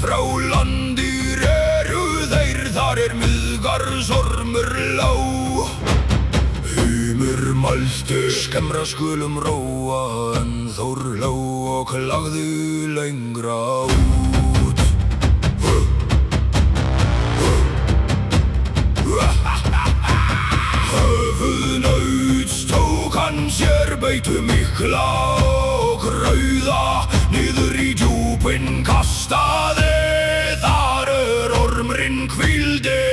frá landir eru þeir, þar Miðgarðsormur lá. Humur mælti, skemmra skulum róa, en Þór hló og lagði lengra út. Höfuðnauts tók hann sér beitu mikla og rauða niður í djúpin kastaði, þar ormurinn hvíldi.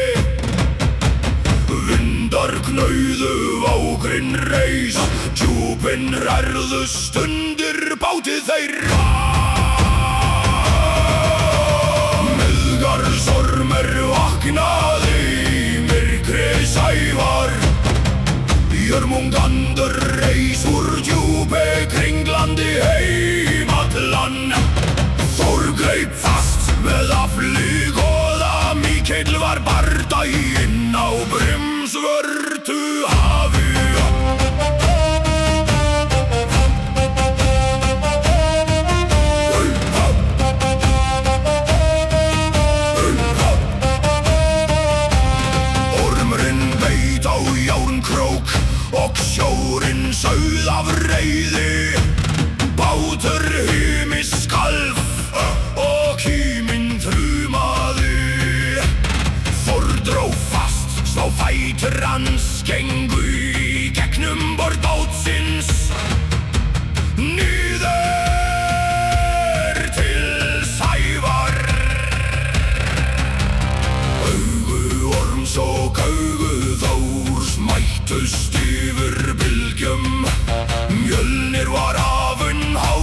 Vindar knauðu, vágrinn reis, djúpin rærðust undir báti þeirra. Miðgarðsormur vaknaði í myrkri Sævar. Jörmungandur reis úr djúpi, kringlandi heim allan. Þór greip fast með afli góða, mikill var bardaginn á brimsvörtu hafi. Ormurinn beit á járnkrók og sjórinn sauð af reiði. Bátur himi skalf og kíminn þrumaði. Þór dró fast, svo fætur hans gengu í gegnum borð bátsins, niður til Sævar. Augu orms og augu Þórs mættust yfir bylgjum. Mjölnir var hafinn há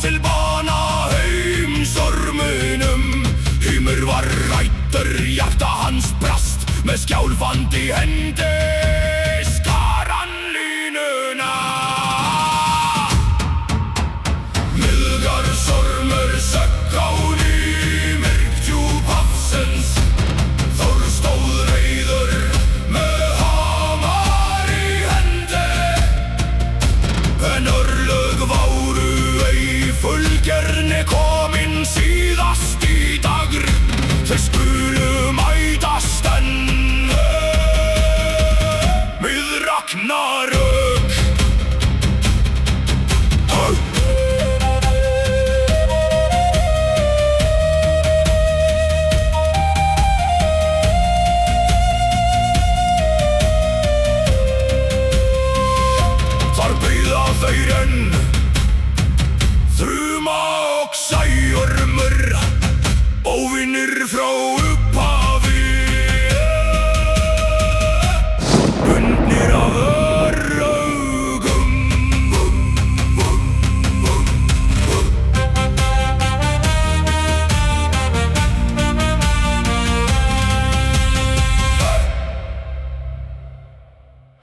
til bana heim storminum. Hymur var ræddur, hjarta hans brast, með skjálfandi hendi skar hann línuna. Miðgarðsormur sökk á ný myrk djúp hafsins. Þór stóð reiður með hamar í hendi, en örlög váru ei fullgerni komin síðast í dagr. Þeir skulu mætast enn við Ragnar.